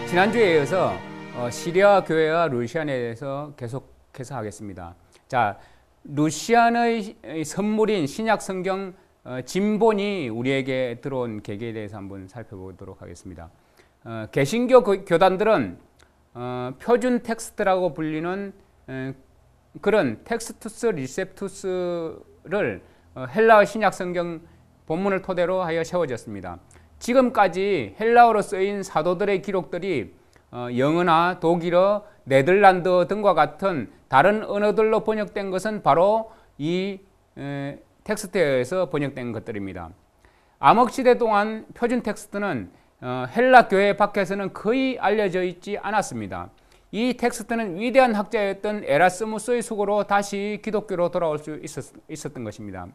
지난주에 이어서 시리아 교회와 루시안에 대해서 계속해서 하겠습니다. 자, 루시안의 선물인 신약 성경 진본이 우리에게 들어온 계기에 대해서 한번 살펴보도록 하겠습니다. 개신교 교단들은 표준 텍스트라고 불리는 그런 텍스투스 리셉투스를 헬라어 신약 성경 본문을 토대로 하여 세워졌습니다. 지금까지 헬라어로 쓰인 사도들의 기록들이 영어나 독일어, 네덜란드어 등과 같은 다른 언어들로 번역된 것은 바로 이 텍스트에 의해서 번역된 것들입니다. 암흑시대 동안 표준 텍스트는 헬라 교회 밖에서는 거의 알려져 있지 않았습니다. 이 텍스트는 위대한 학자였던 에라스무스의 수고로 다시 기독교로 돌아올 수 있었던 것입니다.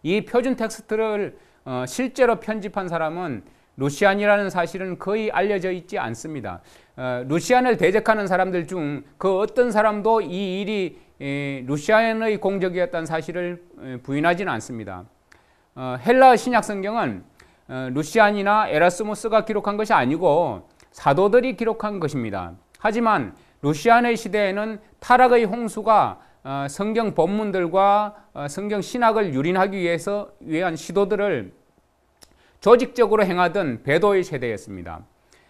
이 표준 텍스트를 실제로 편집한 사람은 루시안이라는 사실은 거의 알려져 있지 않습니다. 루시안을 대적하는 사람들 중 그 어떤 사람도 이 일이 루시안의 공적이었다는 사실을 부인하지는 않습니다. 헬라어 신약 성경은 루시안이나 에라스무스가 기록한 것이 아니고 사도들이 기록한 것입니다. 하지만 루시안의 시대에는 타락의 홍수가 성경 본문들과 성경 신학을 유린하기 위한 시도들을 조직적으로 행하던 배도의 세대였습니다.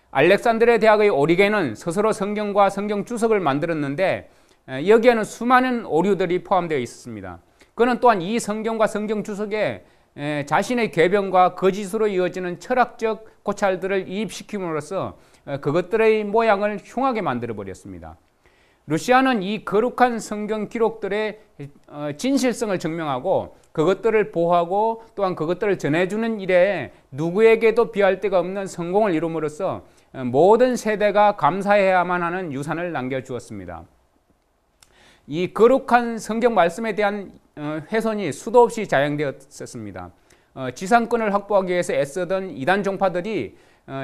알렉산드리아 대학의 오리겐은 스스로 성경과 성경 주석을 만들었는데 여기에는 수많은 오류들이 포함되어 있었습니다. 그는 또한 이 성경과 성경 주석에 자신의 궤변과 거짓으로 이어지는 철학적 고찰들을 이입시킴으로써 그것들의 모양을 흉하게 만들어 버렸습니다. 루시안은 이 거룩한 성경 기록들의 진실성을 증명하고 그것들을 보호하고 또한 그것들을 전해주는 일에 누구에게도 비할 데가 없는 성공을 이룸으로써 모든 세대가 감사해야만 하는 유산을 남겨주었습니다. 이 거룩한 성경 말씀에 대한 훼손이 수도 없이 자행되었습니다. 지상권을 확보하기 위해서 애쓰던 이단 종파들이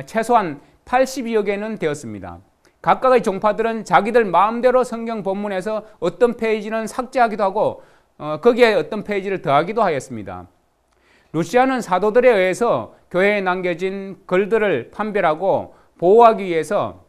최소한 82여 개는 되었습니다. 각각의 종파들은 자기들 마음대로 성경 본문에서 어떤 페이지는 삭제하기도 하고 거기에 어떤 페이지를 더하기도 하였습니다. 루시안은 사도들에 의해서 교회에 남겨진 글들을 판별하고 보호하기 위해서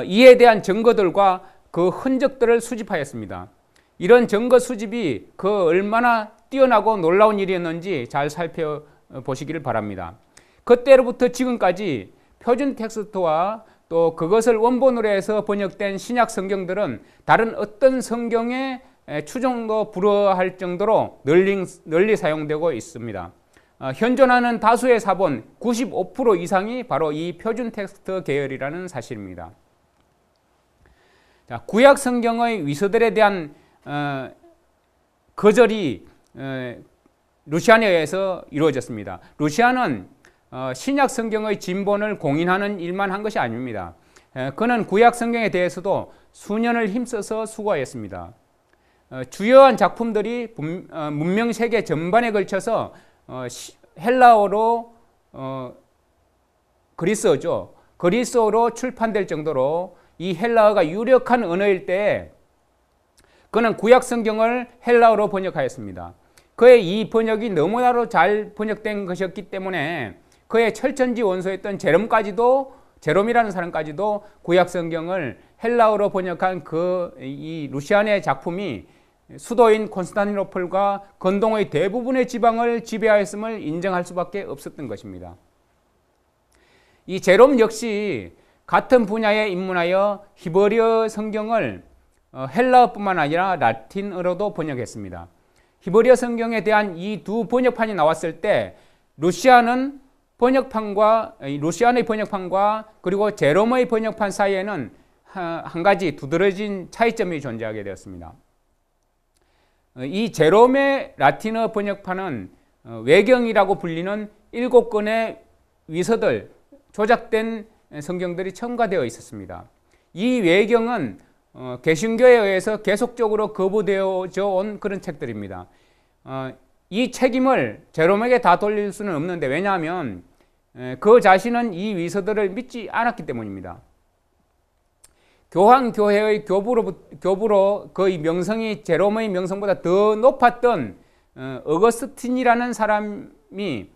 이에 대한 증거들과 그 흔적들을 수집하였습니다. 이런 증거 수집이 그 얼마나 뛰어나고 놀라운 일이었는지 잘 살펴보시기를 바랍니다. 그때로부터 지금까지 표준 텍스트와 또 그것을 원본으로 해서 번역된 신약 성경들은 다른 어떤 성경의 추종도 불허할 정도로 널리 사용되고 있습니다. 현존하는 다수의 사본 95% 이상이 바로 이 표준 텍스트 계열이라는 사실입니다. 자, 구약 성경의 위서들에 대한 거절이 루시안에 의해서 이루어졌습니다. 루시안은 신약 성경의 진본을 공인하는 일만 한 것이 아닙니다. 그는 구약 성경에 대해서도 수년을 힘써서 수고하였습니다. 주요한 작품들이 문명 세계 전반에 걸쳐서 헬라어로 그리스어로 출판될 정도로 이 헬라어가 유력한 언어일 때 그는 구약 성경을 헬라어로 번역하였습니다. 그의 이 번역이 너무나도 잘 번역된 것이었기 때문에 그의 철천지 원소였던 제롬이라는 사람까지도 구약 성경을 헬라어로 번역한 이 루시안의 작품이 수도인 콘스탄티노플과 건동의 대부분의 지방을 지배하였음을 인정할 수밖에 없었던 것입니다. 이 제롬 역시 같은 분야에 입문하여 히브리어 성경을 헬라어뿐만 아니라 라틴어로도 번역했습니다. 히브리어 성경에 대한 이 두 번역판이 나왔을 때 루시안의 번역판과 그리고 제롬의 번역판 사이에는 한 가지 두드러진 차이점이 존재하게 되었습니다. 이 제롬의 라틴어 번역판은 외경이라고 불리는 7권의 위서들, 조작된 성경들이 첨가되어 있었습니다. 이 외경은 개신교에 의해서 계속적으로 거부되어져 온 그런 책들입니다. 이 책임을 제롬에게 다 돌릴 수는 없는데, 왜냐하면 그 자신은 이 위서들을 믿지 않았기 때문입니다. 교황교회의 교부로 그의 명성이 제롬의 명성보다 더 높았던 어거스틴이라는 사람이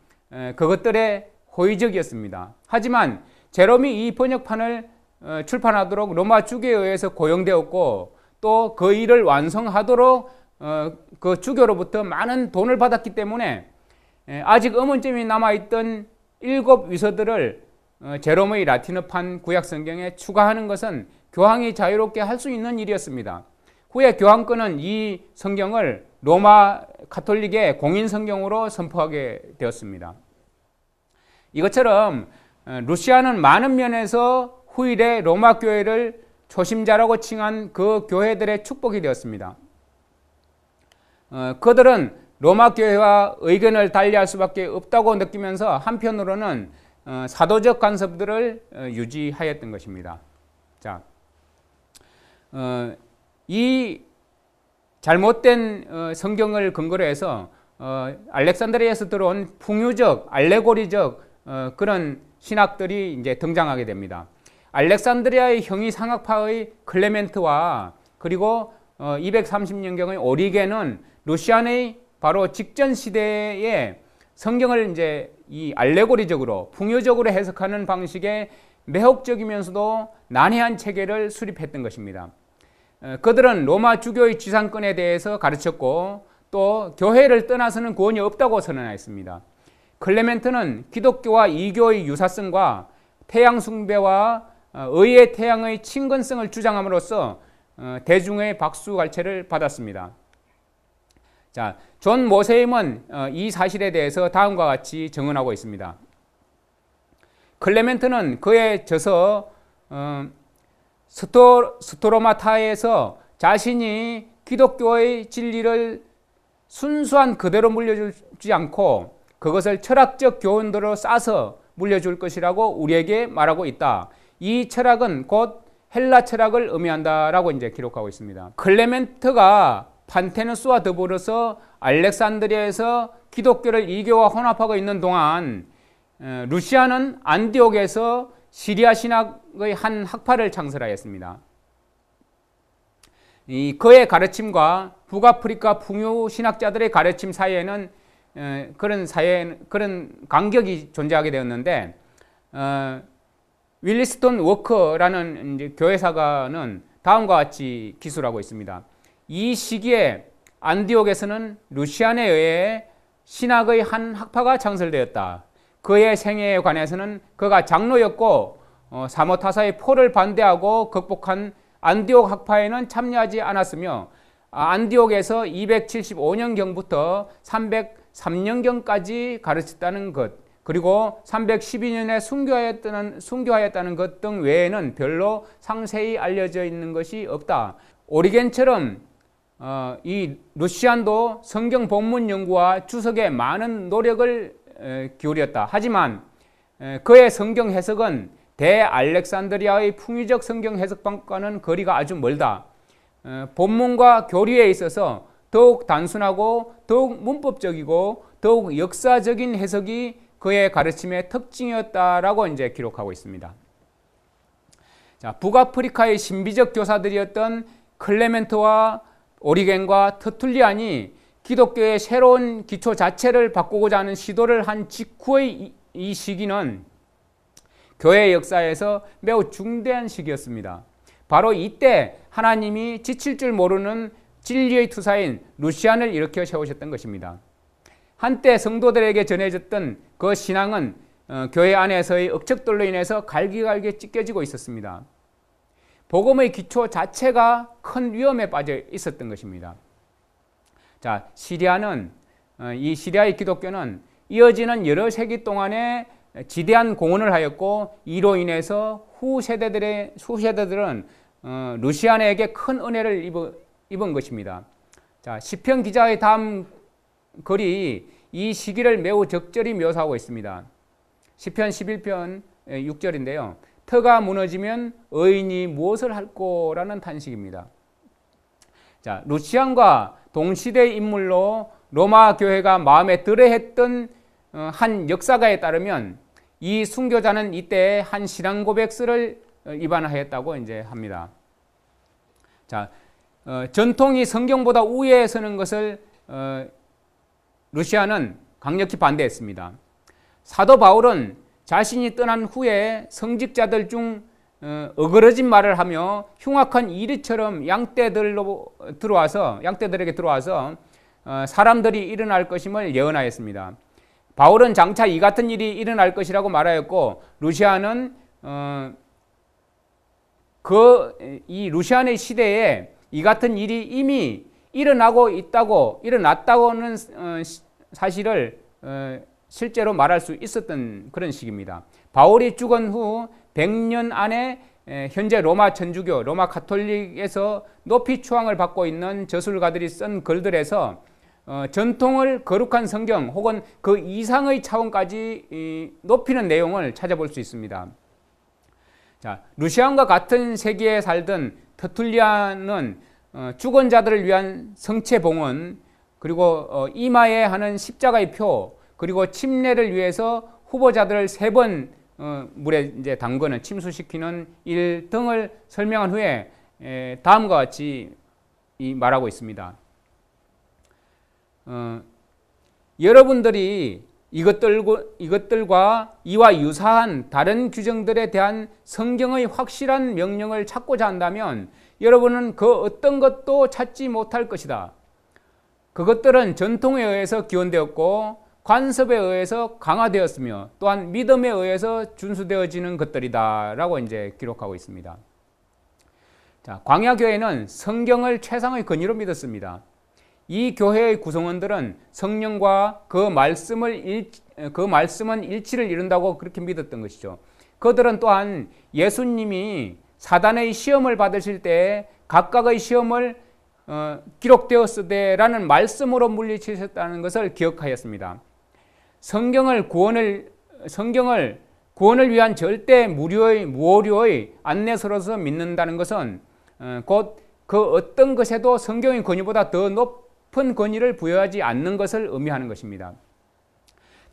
그것들의 호의적이었습니다. 하지만 제롬이 이 번역판을 출판하도록 로마 주교에 의해서 고용되었고, 또 그 일을 완성하도록 그 주교로부터 많은 돈을 받았기 때문에 아직 의문점이 남아있던 7 위서들을 제롬의 라틴어판 구약성경에 추가하는 것은 교황이 자유롭게 할 수 있는 일이었습니다. 후에 교황권은 이 성경을 로마 가톨릭의 공인성경으로 선포하게 되었습니다. 이것처럼 루시아는 많은 면에서 후일에 로마 교회를 초심자라고 칭한 그 교회들의 축복이 되었습니다. 그들은 로마 교회와 의견을 달리할 수밖에 없다고 느끼면서 한편으로는 사도적 간섭들을 유지하였던 것입니다. 자, 이 잘못된 성경을 근거로 해서 알렉산드리아에서 들어온 풍유적, 알레고리적 그런 신학들이 이제 등장하게 됩니다. 알렉산드리아의 형이상학파의 클레멘트와 그리고 230년경의 오리겐은 루시안의 바로 직전 시대에 성경을 이제 이 알레고리적으로 풍요적으로 해석하는 방식의 매혹적이면서도 난해한 체계를 수립했던 것입니다. 그들은 로마 주교의 지상권에 대해서 가르쳤고, 또 교회를 떠나서는 구원이 없다고 선언했습니다. 클레멘트는 기독교와 이교의 유사성과 태양 숭배와 의의 태양의 친근성을 주장함으로써 대중의 박수갈채를 받았습니다. 자, 존 모세임은 이 사실에 대해서 다음과 같이 증언하고 있습니다. 클레멘트는 그의 저서 스토로마타에서 자신이 기독교의 진리를 순수한 그대로 물려주지 않고 그것을 철학적 교훈들로 싸서 물려줄 것이라고 우리에게 말하고 있다. 이 철학은 곧 헬라 철학을 의미한다라고 이제 기록하고 있습니다. 클레멘트가 판테누스와 더불어서 알렉산드리아에서 기독교를 이교와 혼합하고 있는 동안 루시아는 안디옥에서 시리아 신학의 한 학파를 창설하였습니다. 그의 가르침과 북아프리카 풍요 신학자들의 가르침 사이에는 그런 간격이 존재하게 되었는데, 윌리스톤 워커라는 이제 교회사가는 다음과 같이 기술하고 있습니다. 이 시기에 안디옥에서는 루시안에 의해 신학의 한 학파가 창설되었다. 그의 생애에 관해서는 그가 장로였고 사모타사의 포를 반대하고 극복한 안디옥 학파에는 참여하지 않았으며, 안디옥에서 275년경부터 303년경까지 가르쳤다는 것, 그리고 312년에 순교하였다는 것 등 외에는 별로 상세히 알려져 있는 것이 없다. 오리겐처럼 이 루시안도 성경 본문 연구와 주석에 많은 노력을 기울였다. 하지만 그의 성경 해석은 대알렉산드리아의 풍의적 성경 해석방과는 거리가 아주 멀다. 본문과 교리에 있어서 더욱 단순하고 더욱 문법적이고 더욱 역사적인 해석이 그의 가르침의 특징이었다라고 이제 기록하고 있습니다. 자, 북아프리카의 신비적 교사들이었던 클레멘트와 오리겐과 터툴리안이 기독교의 새로운 기초 자체를 바꾸고자 하는 시도를 한 직후의 이 시기는 교회 역사에서 매우 중대한 시기였습니다. 바로 이때 하나님이 지칠 줄 모르는 진리의 투사인 루시안을 일으켜 세우셨던 것입니다. 한때 성도들에게 전해졌던 그 신앙은 교회 안에서의 억척들로 인해서 갈기갈기 찢겨지고 있었습니다. 복음의 기초 자체가 큰 위험에 빠져 있었던 것입니다. 자, 이 시리아의 기독교는 이어지는 여러 세기 동안에 지대한 공헌을 하였고, 이로 인해서 후세대들은 루시안에게 큰 은혜를 입은 것입니다. 자, 시편 기자의 다음 글이 이 시기를 매우 적절히 묘사하고 있습니다. 시편 11편 6절인데요. 터가 무너지면 의인이 무엇을 할꼬라는 탄식입니다. 자, 루시안과 동시대 인물로 로마 교회가 마음에 들어했던 한 역사가에 따르면 이 순교자는 이때 한 신앙 고백서를 입안하였다고 이제 합니다. 자, 전통이 성경보다 우위에 서는 것을 루시안은 강력히 반대했습니다. 사도 바울은 자신이 떠난 후에 성직자들 중 어그러진 말을 하며 흉악한 이리처럼 양떼들에게 들어와서 사람들이 일어날 것임을 예언하였습니다. 바울은 장차 이 같은 일이 일어날 것이라고 말하였고, 루시안은 이 루시안의 시대에 이 같은 일이 이미 일어났다고는 사실을 실제로 말할 수 있었던 그런 시기입니다. 바울이 죽은 후 100년 안에 현재 로마 천주교, 로마 가톨릭에서 높이 추앙을 받고 있는 저술가들이 쓴 글들에서 전통을 거룩한 성경 혹은 그 이상의 차원까지 높이는 내용을 찾아볼 수 있습니다. 자, 루시안과 같은 세기에 살던 터툴리안은 죽은 자들을 위한 성체 봉헌, 그리고 이마에 하는 십자가의 표, 그리고 침례를 위해서 후보자들을 3번 물에 이제 담그는, 침수시키는 일 등을 설명한 후에 다음과 같이 말하고 있습니다. 여러분들이 이것들과 이와 유사한 다른 규정들에 대한 성경의 확실한 명령을 찾고자 한다면 여러분은 그 어떤 것도 찾지 못할 것이다. 그것들은 전통에 의해서 기원되었고 관습에 의해서 강화되었으며 또한 믿음에 의해서 준수되어지는 것들이다 라고 이제 기록하고 있습니다. 자, 광야교회는 성경을 최상의 근위로 믿었습니다. 이 교회의 구성원들은 성령과 그 말씀은 일치를 이룬다고 그렇게 믿었던 것이죠. 그들은 또한 예수님이 사단의 시험을 받으실 때 각각의 시험을 기록되었으되라는 말씀으로 물리치셨다는 것을 기억하였습니다. 성경을 구원을 위한 절대 무오류의 안내서로서 믿는다는 것은 곧 그 어떤 것에도 성경의 권위보다 더 높은 권위를 부여하지 않는 것을 의미하는 것입니다.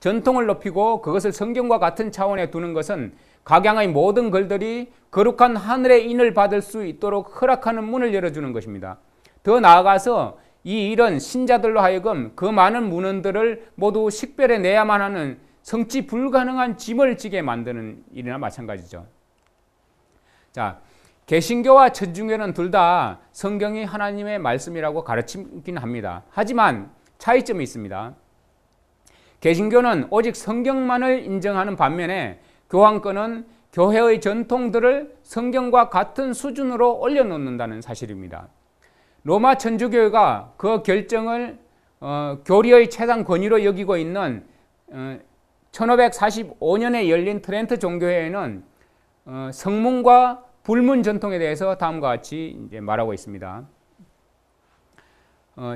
전통을 높이고 그것을 성경과 같은 차원에 두는 것은 각양의 모든 글들이 거룩한 하늘의 인을 받을 수 있도록 허락하는 문을 열어주는 것입니다. 더 나아가서 이 일은 신자들로 하여금 그 많은 문헌들을 모두 식별해내야만 하는 성취 불가능한 짐을 지게 만드는 일이나 마찬가지죠. 자, 개신교와 천주교는 둘 다 성경이 하나님의 말씀이라고 가르치긴 합니다. 하지만 차이점이 있습니다. 개신교는 오직 성경만을 인정하는 반면에 교황권은 교회의 전통들을 성경과 같은 수준으로 올려놓는다는 사실입니다. 로마 천주교회가 그 결정을 교리의 최상 권위로 여기고 있는 1545년에 열린 트렌트 종교회에는 성문과 불문 전통에 대해서 다음과 같이 이제 말하고 있습니다.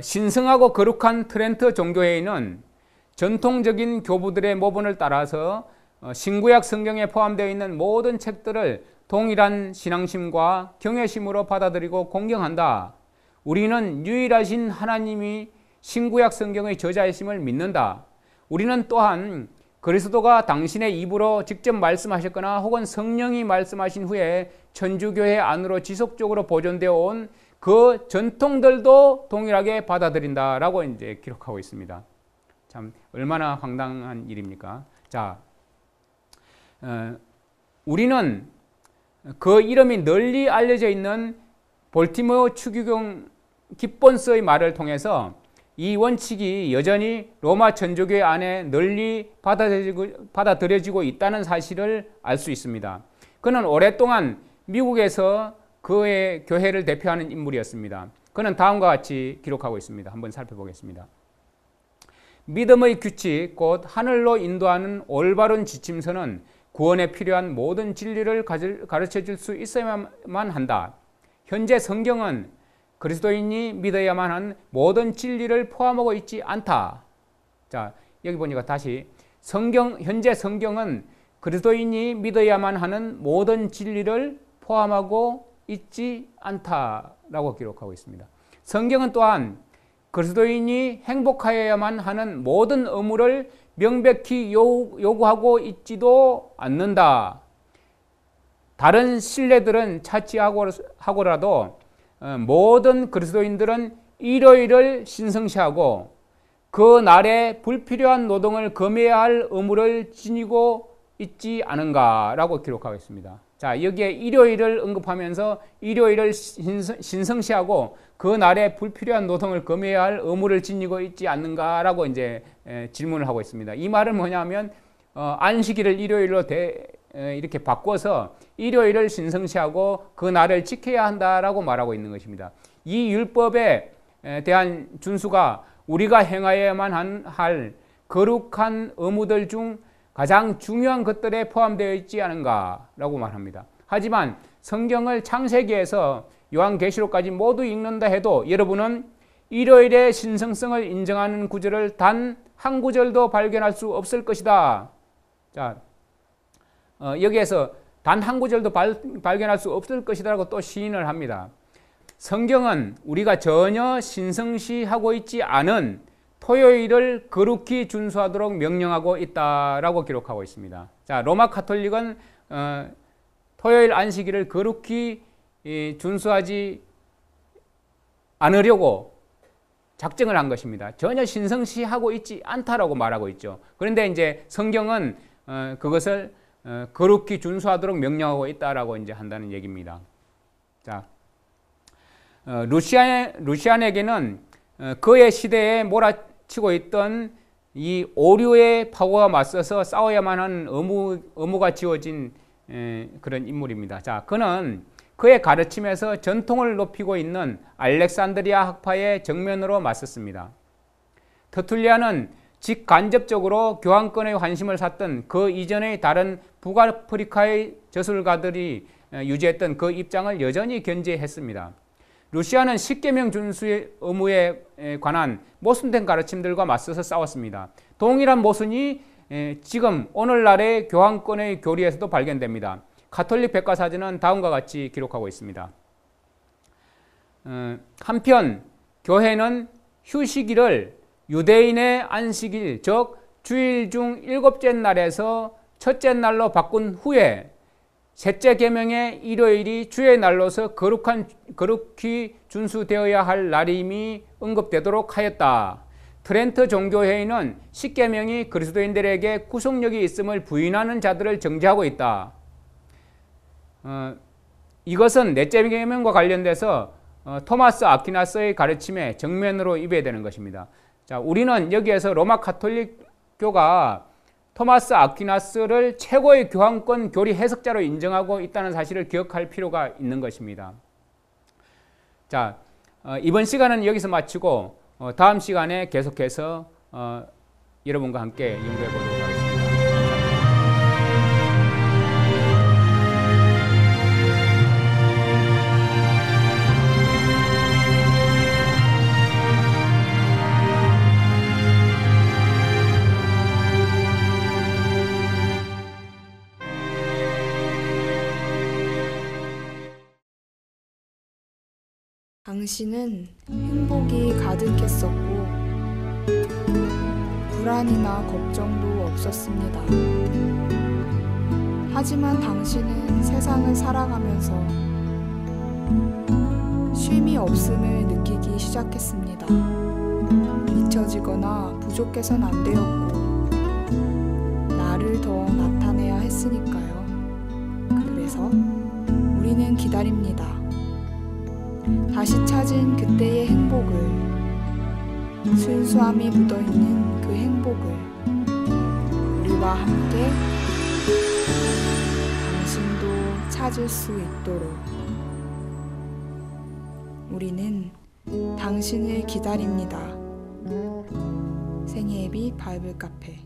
신성하고 거룩한 트렌트 종교회의는 전통적인 교부들의 모본을 따라서 신구약 성경에 포함되어 있는 모든 책들을 동일한 신앙심과 경외심으로 받아들이고 공경한다. 우리는 유일하신 하나님이 신구약 성경의 저자이심을 믿는다. 우리는 또한 그리스도가 당신의 입으로 직접 말씀하셨거나 혹은 성령이 말씀하신 후에 천주교회 안으로 지속적으로 보존되어 온 그 전통들도 동일하게 받아들인다라고 이제 기록하고 있습니다. 참 얼마나 황당한 일입니까? 자, 우리는 그 이름이 널리 알려져 있는 볼티모어 추기경 기본서의 말을 통해서 이 원칙이 여전히 로마 천주교회 안에 널리 받아들여지고 있다는 사실을 알 수 있습니다. 그는 오랫동안 미국에서 그의 교회를 대표하는 인물이었습니다. 그는 다음과 같이 기록하고 있습니다. 한번 살펴보겠습니다. 믿음의 규칙, 곧 하늘로 인도하는 올바른 지침서는 구원에 필요한 모든 진리를 가르쳐 줄 수 있어야만 한다. 현재 성경은 그리스도인이 믿어야만 한 모든 진리를 포함하고 있지 않다. 자, 여기 보니까 다시 현재 성경은 그리스도인이 믿어야만 하는 모든 진리를 포함하고 있지 않다라고 기록하고 있습니다. 성경은 또한 그리스도인이 행복하여야만 하는 모든 의무를 명백히 요구하고 있지도 않는다. 다른 신뢰들은 차치하고라도 모든 그리스도인들은 일요일을 신성시하고 그 날에 불필요한 노동을 금해야 할 의무를 지니고 있지 않은가라고 기록하고 있습니다. 자, 여기에 일요일을 언급하면서 일요일을 신성시하고 그 날에 불필요한 노동을 금해야 할 의무를 지니고 있지 않는가라고 이제 질문을 하고 있습니다. 이 말은 뭐냐면 안식일을 일요일로 이렇게 바꿔서 일요일을 신성시하고 그 날을 지켜야 한다라고 말하고 있는 것입니다. 이 율법에 대한 준수가 우리가 행하여야만 할 거룩한 의무들 중 가장 중요한 것들에 포함되어 있지 않은가라고 말합니다. 하지만 성경을 창세기에서 요한계시록까지 모두 읽는다 해도 여러분은 일요일의 신성성을 인정하는 구절을 단 한 구절도 발견할 수 없을 것이다. 자, 여기에서 단 한 구절도 발견할 수 없을 것이다라고 또 시인을 합니다. 성경은 우리가 전혀 신성시하고 있지 않은 토요일을 거룩히 준수하도록 명령하고 있다라고 기록하고 있습니다. 자, 로마 가톨릭은 토요일 안식일을 거룩히 준수하지 않으려고 작정을 한 것입니다. 전혀 신성시하고 있지 않다라고 말하고 있죠. 그런데 이제 성경은 그것을 거룩히 준수하도록 명령하고 있다라고 이제 한다는 얘기입니다. 자, 루시안에게는 그의 시대에 몰아치고 있던 이 오류의 파워와 맞서서 싸워야만 하는 의무가 지어진 그런 인물입니다. 자, 그는 그의 가르침에서 전통을 높이고 있는 알렉산드리아 학파의 정면으로 맞섰습니다. 터툴리안은 직간접적으로 교황권의 관심을 샀던 그 이전의 다른 북아프리카의 저술가들이 유지했던 그 입장을 여전히 견지했습니다. 루시안은 십계명 준수의 의무에 관한 모순된 가르침들과 맞서서 싸웠습니다. 동일한 모순이 지금 오늘날의 교황권의 교리에서도 발견됩니다. 가톨릭 백과사전은 다음과 같이 기록하고 있습니다. 한편 교회는 휴식일을 유대인의 안식일, 즉 주일 중 7째 날에서 첫째 날로 바꾼 후에 셋째 계명의 일요일이 주의 날로서 거룩히 준수되어야 할 날임이 언급되도록 하였다. 트렌트 종교회의는 십계명이 그리스도인들에게 구속력이 있음을 부인하는 자들을 정죄하고 있다. 이것은 넷째 계명과 관련돼서 토마스 아퀴나스의 가르침에 정면으로 입어야 되는 것입니다. 자, 우리는 여기에서 로마 가톨릭교가 토마스 아퀴나스를 최고의 교황권 교리 해석자로 인정하고 있다는 사실을 기억할 필요가 있는 것입니다. 자, 이번 시간은 여기서 마치고 다음 시간에 계속해서 여러분과 함께 연구해 보도록 하겠습니다. 당신은 행복이 가득했었고 불안이나 걱정도 없었습니다. 하지만 당신은 세상을 살아가면서 쉼이 없음을 느끼기 시작했습니다. 잊혀지거나 부족해선 안 되었고 나를 더 나타내야 했으니까요. 그래서 우리는 기다립니다. 다시 찾은 그때의 행복을, 순수함이 묻어있는 그 행복을 우리와 함께 당신도 찾을 수 있도록 우리는 당신을 기다립니다. 생애예비 바이블 카페